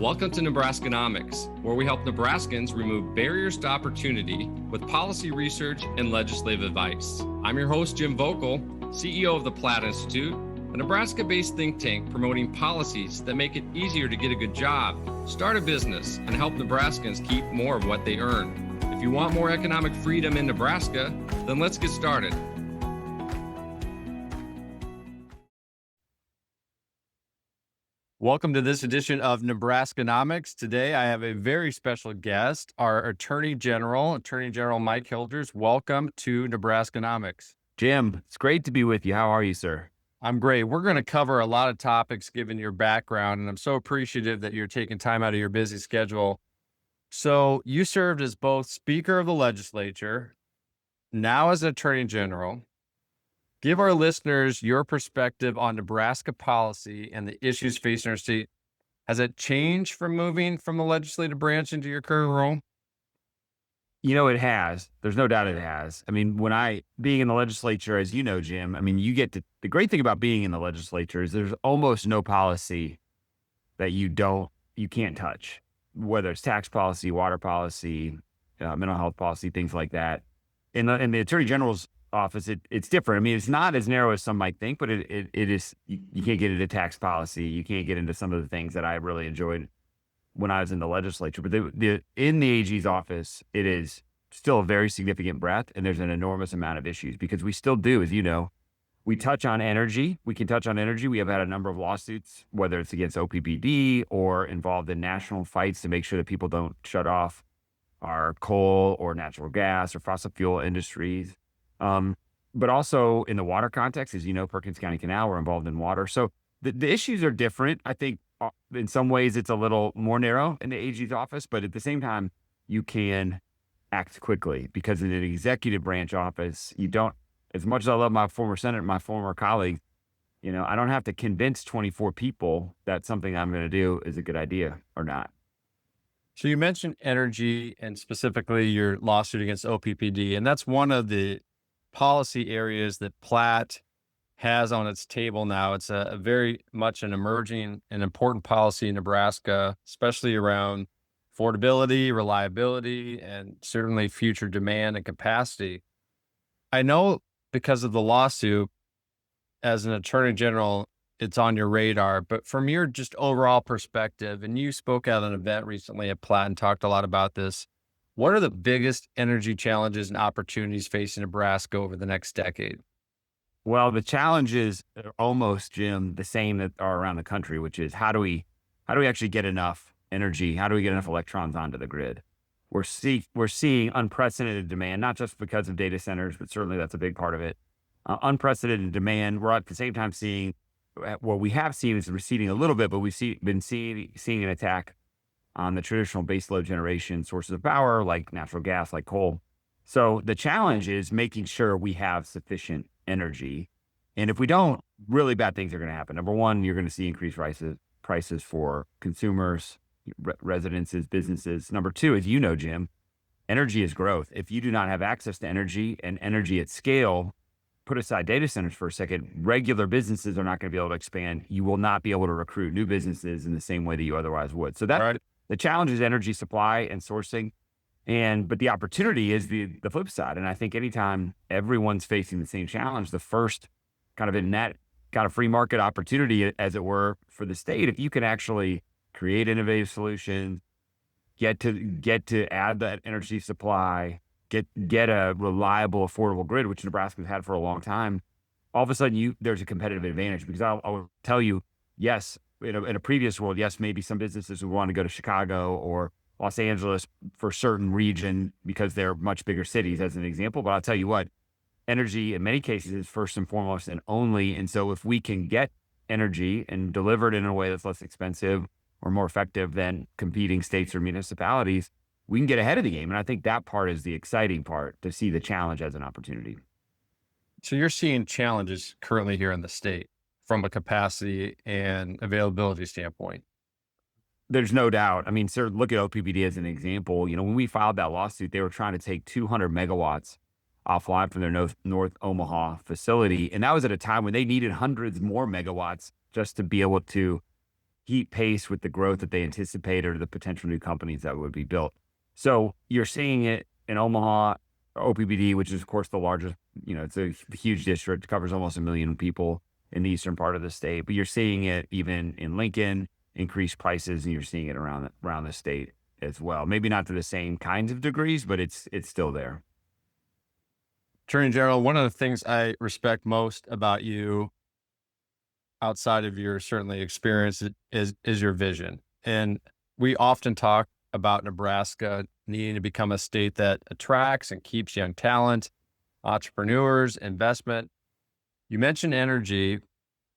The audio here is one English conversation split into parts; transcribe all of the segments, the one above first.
Welcome to Nebraskanomics, where we help Nebraskans remove barriers to opportunity with policy research and legislative advice. I'm your host, Jim Vokal, CEO of the Platte Institute, a Nebraska-based think tank promoting policies that make it easier to get a good job, start a business, and help Nebraskans keep more of what they earn. If you want more economic freedom in Nebraska, then let's get started. Welcome to this edition of Nebraskanomics. Today, I have a very special guest, our Attorney General Mike Hilgers. Welcome to Nebraskanomics. Jim, it's great to be with you. How are you, sir? I'm great. We're going to cover a lot of topics given your background, and I'm so appreciative that you're taking time out of your busy schedule. So you served as both Speaker of the Legislature, now as Attorney General. Give our listeners your perspective on Nebraska policy and the issues facing our state. Has it changed from moving from the legislative branch into your current role? You know, it has. There's no doubt it has. I mean, being in the legislature, as you know, Jim, I mean, the great thing about being in the legislature is there's almost no policy that you can't touch, whether it's tax policy, water policy, mental health policy, things like that. In the Attorney General's office, it's different. I mean, it's not as narrow as some might think, but it is. You can't get into tax policy. You can't get into some of the things that I really enjoyed when I was in the legislature. But in the AG's office, it is still a very significant breadth, and there's an enormous amount of issues because we still do, as you know, we touch on energy. We can touch on energy. We have had a number of lawsuits, whether it's against OPPD or involved in national fights to make sure that people don't shut off our coal or natural gas or fossil fuel industries. But also in the water context, as you know, Perkins County Canal, we're involved in water. So the issues are different. I think in some ways it's a little more narrow in the AG's office, but at the same time, you can act quickly because in an executive branch office, you don't, as much as I love my former senator, my former colleague, you know, I don't have to convince 24 people that something I'm going to do is a good idea or not. So you mentioned energy and specifically your lawsuit against OPPD, and that's one of the policy areas that Platte has on its table now. It's a very much an emerging and important policy in Nebraska, especially around affordability, reliability, and certainly future demand and capacity. I know because of the lawsuit, as an Attorney General, it's on your radar, but from your just overall perspective, and you spoke at an event recently at Platte and talked a lot about this, what are the biggest energy challenges and opportunities facing Nebraska over the next decade? Well, the challenges are almost, Jim, the same that are around the country, which is how do we actually get enough energy? How do we get enough electrons onto the grid? We're seeing unprecedented demand, not just because of data centers, but certainly that's a big part of it. Unprecedented demand. We're at the same time seeing what we have seen is receding a little bit, but we've been seeing an attack on the traditional baseload generation sources of power, like natural gas, like coal. So the challenge is making sure we have sufficient energy. And if we don't, really bad things are going to happen. Number one, you're going to see increased prices for consumers, residences, businesses. Number two, as you know, Jim, energy is growth. If you do not have access to energy and energy at scale, put aside data centers for a second, regular businesses are not going to be able to expand. You will not be able to recruit new businesses in the same way that you otherwise would. So that right. The challenge is energy supply and sourcing. But the opportunity is the flip side. And I think anytime everyone's facing the same challenge, the first kind of in that kind of free market opportunity, as it were, for the state, if you can actually create innovative solutions, get to add that energy supply, get a reliable, affordable grid, which Nebraska's had for a long time, all of a sudden there's a competitive advantage. Because I'll tell you, yes, in a previous world, yes, maybe some businesses would want to go to Chicago or Los Angeles for certain region because they're much bigger cities, as an example. But I'll tell you what, energy in many cases is first and foremost and only. And so if we can get energy and deliver it in a way that's less expensive or more effective than competing states or municipalities, we can get ahead of the game. And I think that part is the exciting part, to see the challenge as an opportunity. So you're seeing challenges currently here in the state from a capacity and availability standpoint. There's no doubt. I mean, sir, look at OPPD as an example. You know, when we filed that lawsuit, they were trying to take 200 megawatts offline from their North Omaha facility. And that was at a time when they needed hundreds more megawatts just to be able to keep pace with the growth that they anticipate or the potential new companies that would be built. So you're seeing it in Omaha, OPBD, which is of course the largest, it's a huge district, covers almost 1 million people in the eastern part of the state, but you're seeing it even in Lincoln, increased prices, and you're seeing it around the state as well. Maybe not to the same kinds of degrees, but it's still there. Attorney General, one of the things I respect most about you, outside of your certainly experience, is your vision. And we often talk about Nebraska needing to become a state that attracts and keeps young talent, entrepreneurs, investment. You mentioned energy.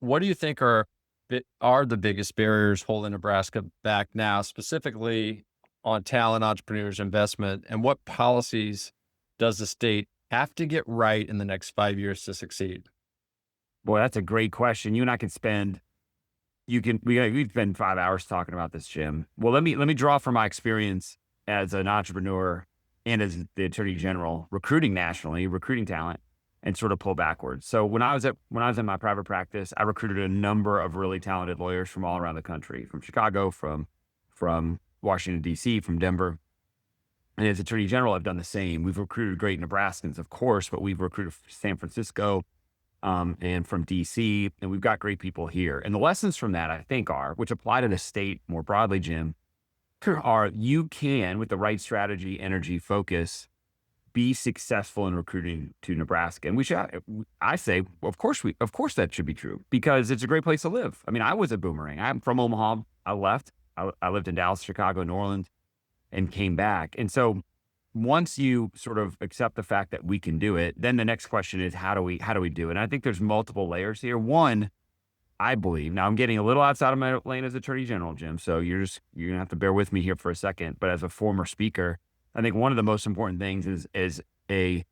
What do you think are the biggest barriers holding Nebraska back now, specifically on talent, entrepreneurs, investment, and what policies does the state have to get right in the next 5 years to succeed? Boy, that's a great question. You and I could spend we'd spend 5 hours talking about this, Jim. Well, let me draw from my experience as an entrepreneur and as the Attorney General, recruiting nationally, recruiting talent, and sort of pull backwards. So when I was in my private practice, I recruited a number of really talented lawyers from all around the country, from Chicago, from Washington, D.C., from Denver. And as Attorney General, I've done the same. We've recruited great Nebraskans, of course, but we've recruited from San Francisco and from D.C., and we've got great people here. And the lessons from that, I think, which apply to the state more broadly, Jim, are you can, with the right strategy, energy, focus, be successful in recruiting to Nebraska. And I say, of course that should be true because it's a great place to live. I mean, I was a boomerang. I'm from Omaha. I left. I lived in Dallas, Chicago, New Orleans, and came back. And so once you sort of accept the fact that we can do it, then the next question is how do we do it? And I think there's multiple layers here. One, I believe, now I'm getting a little outside of my lane as Attorney General, Jim, so you're gonna have to bear with me here for a second. But as a former speaker, I think one of the most important things is a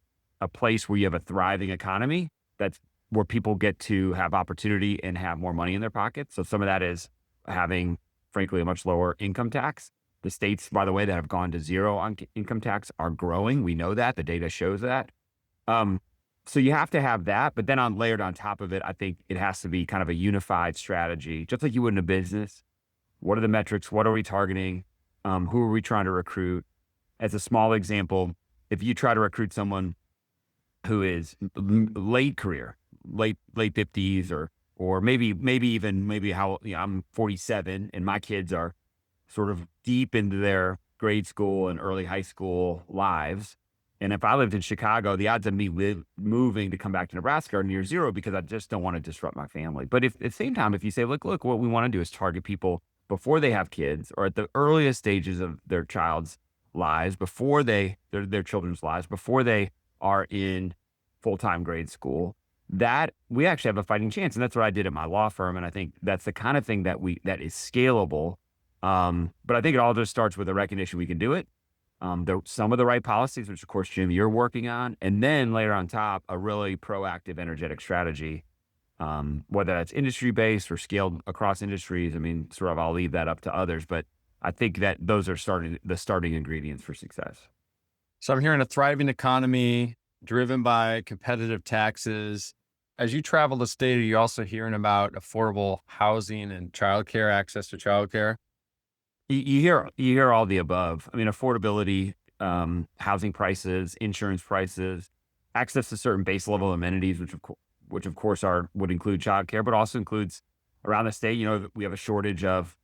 place where you have a thriving economy that's where people get to have opportunity and have more money in their pockets. So some of that is having, frankly, a much lower income tax. The states, by the way, that have gone to zero on income tax are growing. We know that. The data shows that. So you have to have that, but then layered on top of it, I think it has to be kind of a unified strategy, just like you would in a business. What are the metrics? What are we targeting? Who are we trying to recruit? As a small example, if you try to recruit someone who is late career, late 50s, or maybe how I'm 47 and my kids are sort of deep into their grade school and early high school lives. And if I lived in Chicago, the odds of me moving to come back to Nebraska are near zero because I just don't want to disrupt my family. But if at the same time, if you say, look, what we want to do is target people before they have kids or at the earliest stages of their child's lives, before their children's lives, before they are in full-time grade school, that we actually have a fighting chance. And that's what I did at my law firm. And I think that's the kind of thing that is scalable. But I think it all just starts with a recognition we can do it. Some of the right policies, which of course, Jim, you're working on, and then later on top, a really proactive, energetic strategy, whether that's industry-based or scaled across industries. I mean, sort of, I'll leave that up to others, but I think that those are the starting ingredients for success. So I'm hearing a thriving economy driven by competitive taxes. As you travel the state, are you also hearing about affordable housing and childcare, access to childcare? You hear all the above. I mean, affordability, housing prices, insurance prices, access to certain base level amenities, which of course would include childcare, but also includes around the state. We have a shortage of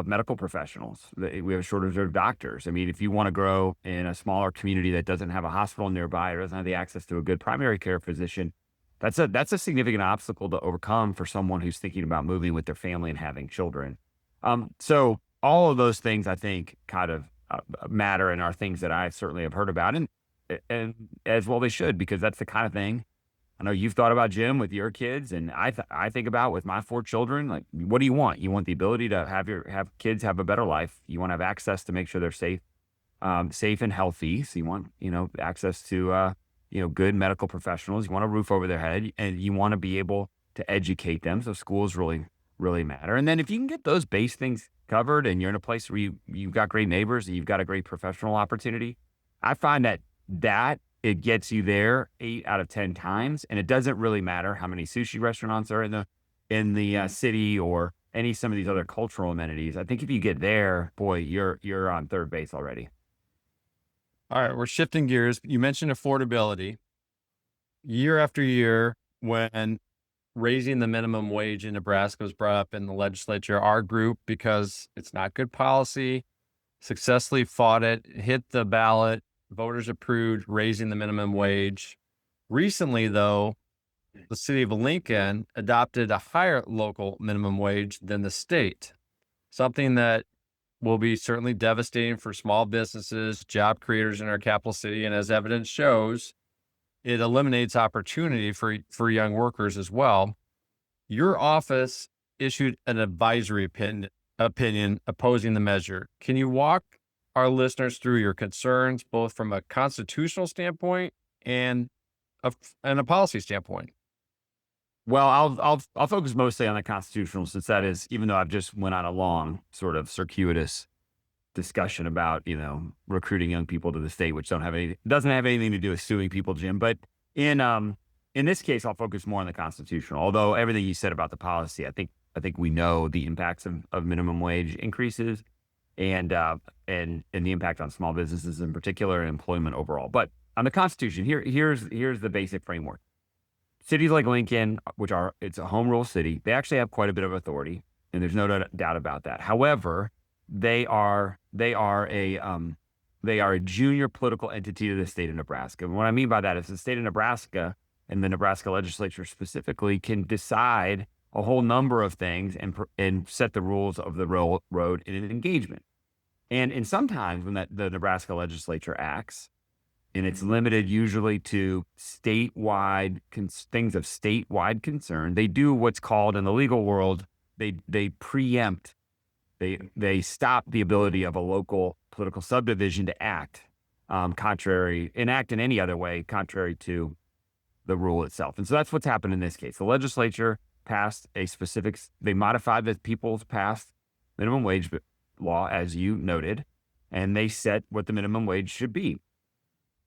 medical professionals. We have a shortage of doctors. I mean, if you want to grow in a smaller community that doesn't have a hospital nearby or doesn't have the access to a good primary care physician, that's a significant obstacle to overcome for someone who's thinking about moving with their family and having children. So all of those things, I think, kind of matter and are things that I certainly have heard about, and as well they should, because that's the kind of thing I know you've thought about, Jim, with your kids, and I think about with my 4 children. Like, what do you want? You want the ability to have kids have a better life. You want to have access to make sure they're safe and healthy. So you want access to good medical professionals. You want a roof over their head, and you want to be able to educate them. So schools really matter. And then if you can get those base things covered and you're in a place where you've got great neighbors and you've got a great professional opportunity, I find that it gets you there 8 out of 10 times. And it doesn't really matter how many sushi restaurants are in the city or some of these other cultural amenities, I think if you get there, boy, you're on third base already. All right, we're shifting gears. You mentioned affordability. Year after year, when raising the minimum wage in Nebraska was brought up in the legislature, our group, because it's not good policy, successfully fought it, hit the ballot, voters approved raising the minimum wage. Recently, though, the city of Lincoln adopted a higher local minimum wage than the state, something that will be certainly devastating for small businesses, job creators in our capital city. And as evidence shows, it eliminates opportunity for young workers as well. Your office issued an advisory opinion opposing the measure. Can you walk our listeners through your concerns, both from a constitutional standpoint and a policy standpoint? Well, I'll focus mostly on the constitutional, since that is, even though I've just went on a long sort of circuitous discussion about, recruiting young people to the state, which doesn't have anything to do with suing people, Jim. But in this case, I'll focus more on the constitutional. Although everything you said about the policy, I think we know the impacts of minimum wage increases and the impact on small businesses in particular and employment overall. But on the Constitution, here's the basic framework. Cities like Lincoln, it's a home rule city, they actually have quite a bit of authority, and there's no doubt about that. However, they are a junior political entity to the state of Nebraska. And what I mean by that is the state of Nebraska and the Nebraska legislature specifically can decide a whole number of things and set the rules of the road in an engagement. And sometimes when the Nebraska legislature acts, and it's limited usually to statewide things of statewide concern, they do what's called in the legal world, they preempt, they stop the ability of a local political subdivision to act in any other way contrary to the rule itself. And so that's what's happened in this case. The legislature passed they modified the people's past minimum wage law, as you noted, and they set what the minimum wage should be.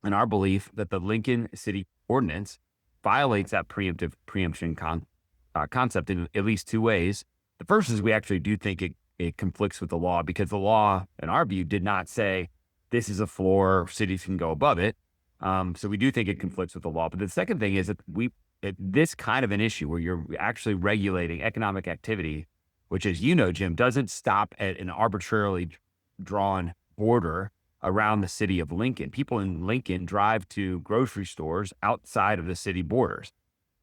And our belief that the Lincoln City Ordinance violates that preemption concept in at least two ways. The first is we actually do think it conflicts with the law, because the law, in our view, did not say this is a floor, cities can go above it. So we do think it conflicts with the law. But the second thing is that this kind of an issue where you're actually regulating economic activity, which, as you know, Jim, doesn't stop at an arbitrarily drawn border around the city of Lincoln. People in Lincoln drive to grocery stores outside of the city borders.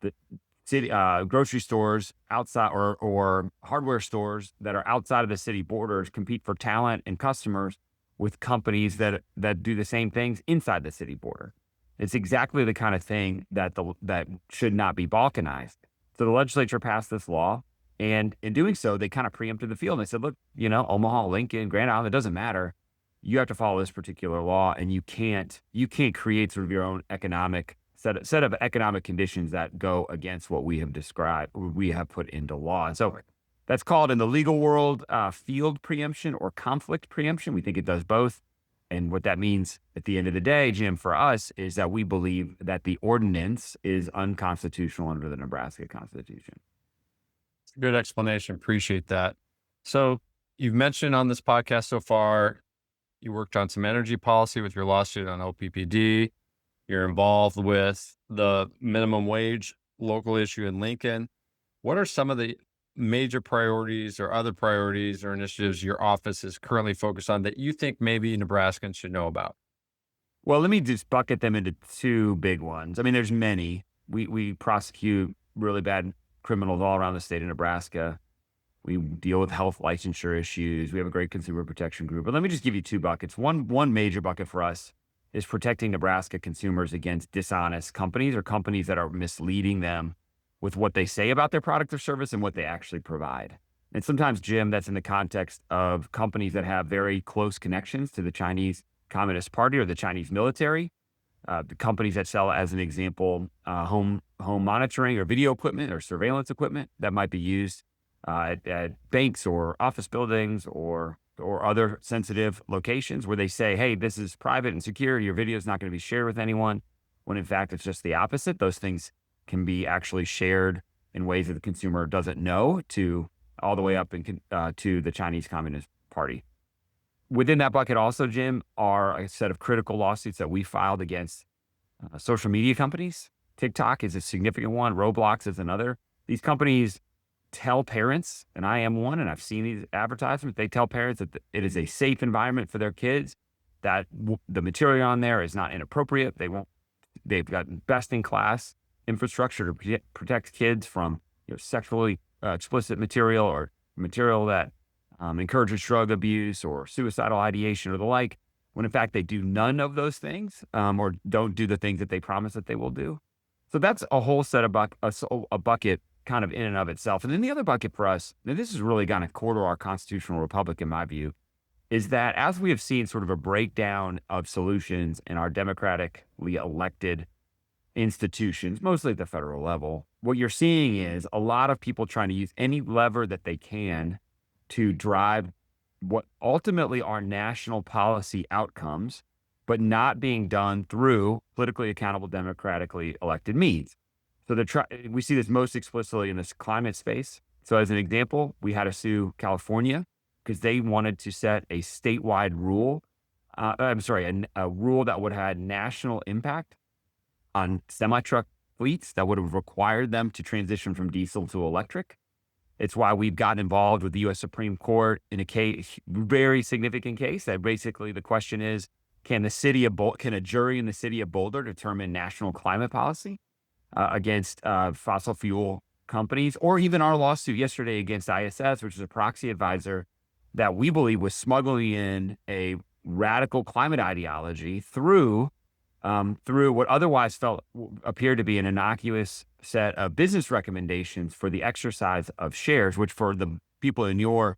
The city grocery stores outside or hardware stores that are outside of the city borders compete for talent and customers with companies that do the same things inside the city border. It's exactly the kind of thing that should not be balkanized. So the legislature passed this law, and in doing so, they kind of preempted the field. And they said, look, Omaha, Lincoln, Grand Island, it doesn't matter. You have to follow this particular law, and you can't create sort of your own economic set of economic conditions that go against what we have described, we have put into law. And so that's called in the legal world field preemption or conflict preemption. We think it does both. And what that means at the end of the day, Jim, for us, is that we believe that the ordinance is unconstitutional under the Nebraska Constitution. Good explanation. Appreciate that. So you've mentioned on this podcast so far, you worked on some energy policy with your lawsuit on OPPD. You're involved with the minimum wage local issue in Lincoln. What are some of the major priorities or other priorities or initiatives your office is currently focused on that you think maybe Nebraskans should know about? Well, let me just bucket them into two big ones. I mean, there's many. We prosecute really bad criminals all around the state of Nebraska. We deal with health licensure issues. We have a great consumer protection group. But let me just give you two buckets. One major bucket for us is protecting Nebraska consumers against dishonest companies or companies that are misleading them with what they say about their product or service and what they actually provide. And sometimes, Jim, that's in the context of companies that have very close connections to the Chinese Communist Party or the Chinese military. The companies that sell, as an example, home monitoring or video equipment or surveillance equipment that might be used at banks or office buildings or other sensitive locations where they say, hey, this is private and secure. Your video is not going to be shared with anyone, when in fact it's just the opposite. Those things can be actually shared in ways that the consumer doesn't know to all the way up to the Chinese Communist Party. Within that bucket also, Jim, are a set of critical lawsuits that we filed against social media companies. TikTok is a significant one. Roblox is another. These companies tell parents, and I am one, and I've seen these advertisements. They tell parents that it is a safe environment for their kids, that the material on there is not inappropriate. They've got best in class infrastructure to protect kids from sexually explicit material or material that encourages drug abuse or suicidal ideation or the like, when in fact they do none of those things, or don't do the things that they promise that they will do. So that's a whole set of a bucket kind of in and of itself. And then the other bucket for us, and this is really kind of core to our constitutional republic in my view, is that as we have seen sort of a breakdown of solutions in our democratically elected institutions, mostly at the federal level, what you're seeing is a lot of people trying to use any lever that they can to drive what ultimately are national policy outcomes, but not being done through politically accountable, democratically elected means. So we see this most explicitly in this climate space. So as an example, we had to sue California because they wanted to set a statewide rule. A rule that would have had national impact on semi-truck fleets that would have required them to transition from diesel to electric. It's why we've gotten involved with the U.S. Supreme Court in a very significant case that basically the question is, can a jury in the city of Boulder determine national climate policy against fossil fuel companies, or even our lawsuit yesterday against ISS, which is a proxy advisor that we believe was smuggling in a radical climate ideology through what otherwise appeared to be an innocuous set of business recommendations for the exercise of shares, which for the people in your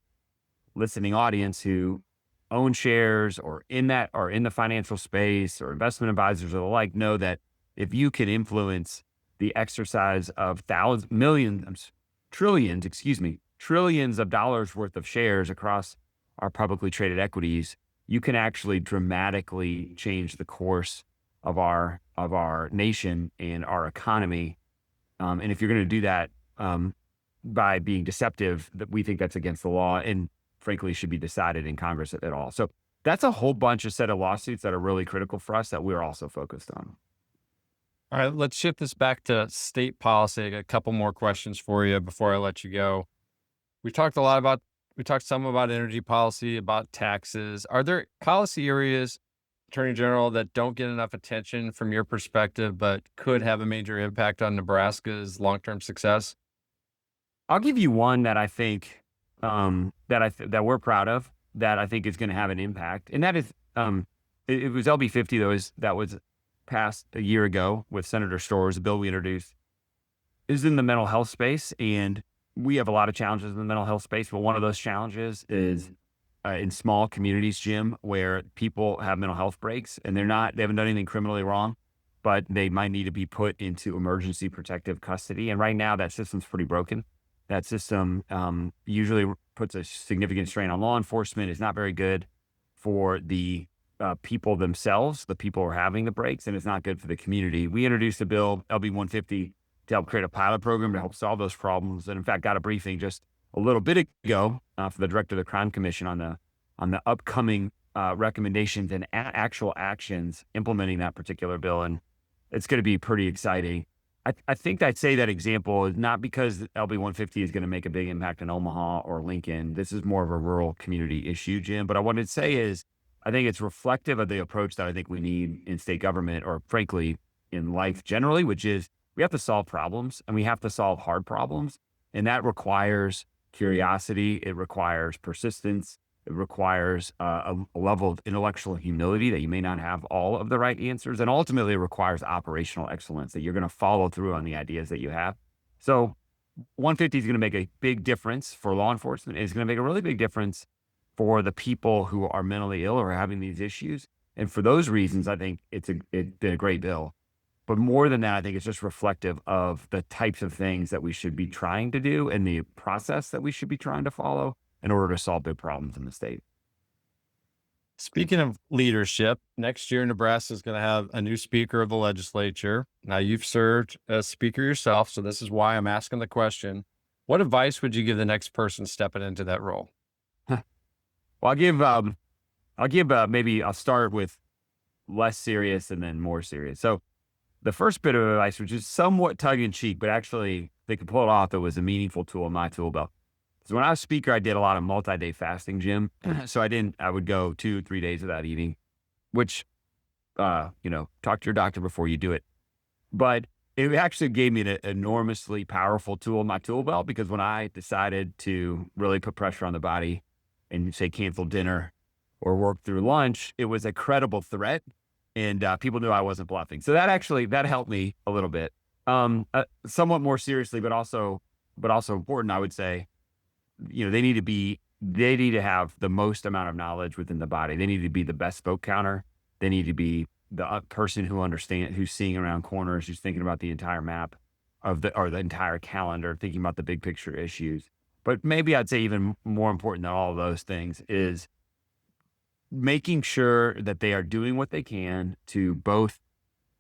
listening audience who own shares or in the financial space or investment advisors or the like know that if you can influence the exercise of trillions of dollars worth of shares across our publicly traded equities, you can actually dramatically change the course of our nation and our economy. And if you're going to do that by being deceptive, that we think that's against the law and frankly should be decided in Congress at all. So that's a whole bunch of set of lawsuits that are really critical for us that we're also focused on. All right, let's shift this back to state policy. I got a couple more questions for you before I let you go. We talked some about energy policy, about taxes. Are there policy areas, Attorney General, that don't get enough attention from your perspective, but could have a major impact on Nebraska's long-term success? I'll give you one that I think that we're proud of, that I think is going to have an impact, and that is it was LB 50 that was passed a year ago with Senator Storrs. A bill we introduced is in the mental health space, and we have a lot of challenges in the mental health space. But one of those challenges is in small communities, Jim, where people have mental health breaks and they haven't done anything criminally wrong, but they might need to be put into emergency protective custody. And right now that system's pretty broken. That system usually puts a significant strain on law enforcement. It's not very good for the people themselves, the people who are having the breaks, and it's not good for the community. We introduced a bill, LB 150, to help create a pilot program to help solve those problems. And in fact, got a briefing just a little bit ago from the director of the Crime Commission on the upcoming recommendations and actual actions implementing that particular bill. And it's going to be pretty exciting. I think I'd say that example is not because LB 150 is going to make a big impact in Omaha or Lincoln. This is more of a rural community issue, Jim. But I wanted to say is I think it's reflective of the approach that I think we need in state government, or frankly in life generally, which is we have to solve problems and we have to solve hard problems. And that requires curiosity. It requires persistence. It requires a level of intellectual humility that you may not have all of the right answers. And ultimately, it requires operational excellence, that you're going to follow through on the ideas that you have. So 150 is going to make a big difference for law enforcement. It's going to make a really big difference for the people who are mentally ill or having these issues. And for those reasons, I think it's been a great bill. But more than that, I think it's just reflective of the types of things that we should be trying to do and the process that we should be trying to follow in order to solve big problems in the state. Speaking of leadership, next year Nebraska is going to have a new speaker of the legislature. Now, you've served as speaker yourself, so this is why I'm asking the question. What advice would you give the next person stepping into that role? Well, maybe I'll start with less serious and then more serious. So the first bit of advice, which is somewhat tongue in cheek, but actually they could pull it off, that was a meaningful tool in my tool belt. So when I was speaker, I did a lot of multi-day fasting, Jim. So I would go 2-3 days without eating, which, talk to your doctor before you do it. But it actually gave me an enormously powerful tool in my tool belt, because when I decided to really put pressure on the body and say cancel dinner or work through lunch, it was a credible threat, and people knew I wasn't bluffing. So that helped me a little bit. Somewhat more seriously, but also important, I would say, they need to have the most amount of knowledge within the body. They need to be the best spoke counter. They need to be the person who's seeing around corners, who's thinking about the entire map or the entire calendar, thinking about the big picture issues. But maybe I'd say even more important than all of those things is making sure that they are doing what they can to both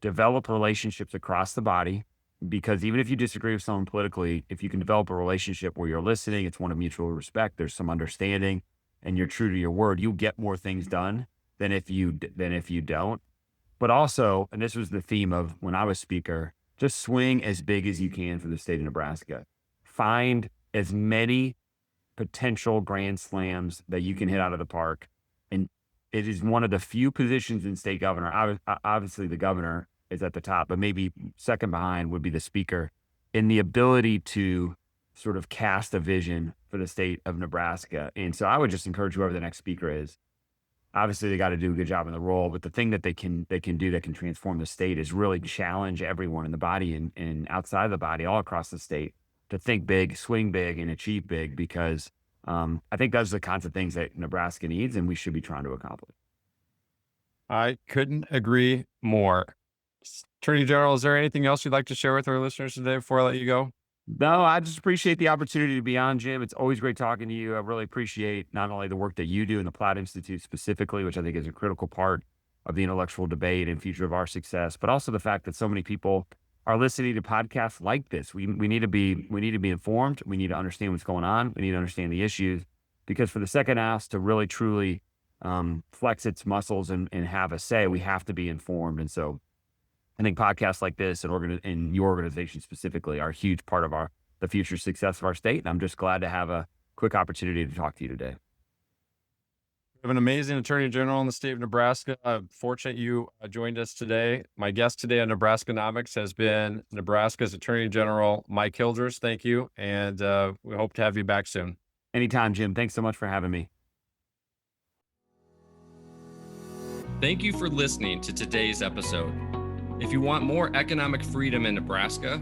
develop relationships across the body, because even if you disagree with someone politically, if you can develop a relationship where you're listening, it's one of mutual respect, there's some understanding, and you're true to your word, you'll get more things done than if you don't. But also, and this was the theme of when I was speaker, just swing as big as you can for the state of Nebraska. Find as many potential grand slams that you can hit out of the park. And it is one of the few positions in state governor. Obviously, the governor is at the top, but maybe second behind would be the speaker, in the ability to sort of cast a vision for the state of Nebraska. And so I would just encourage whoever the next speaker is. Obviously, they got to do a good job in the role, but the thing that they can do that can transform the state is really challenge everyone in the body and outside of the body, all across the state, to think big, swing big, and achieve big, because I think those are the kinds of things that Nebraska needs and we should be trying to accomplish. I couldn't agree more. Attorney General, is there anything else you'd like to share with our listeners today before I let you go? No, I just appreciate the opportunity to be on, Jim. It's always great talking to you. I really appreciate not only the work that you do in the Platte Institute specifically, which I think is a critical part of the intellectual debate and future of our success, but also the fact that so many people are listening to podcasts like this. We need to be informed. We need to understand what's going on. We need to understand the issues, because for the second house to really truly flex its muscles and have a say, we have to be informed. And so I think podcasts like this and your organization specifically are a huge part of the future success of our state. And I'm just glad to have a quick opportunity to talk to you today. We have an amazing Attorney General in the state of Nebraska. I'm fortunate you joined us today. My guest today on Nebraskanomics has been Nebraska's Attorney General, Mike Hilgers. Thank you. And we hope to have you back soon. Anytime, Jim. Thanks so much for having me. Thank you for listening to today's episode. If you want more economic freedom in Nebraska,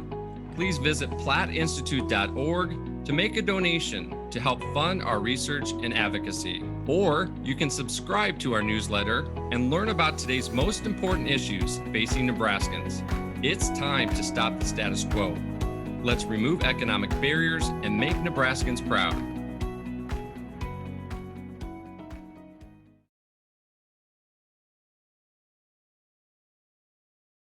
please visit platteinstitute.org to make a donation to help fund our research and advocacy. Or you can subscribe to our newsletter and learn about today's most important issues facing Nebraskans. It's time to stop the status quo. Let's remove economic barriers and make Nebraskans proud.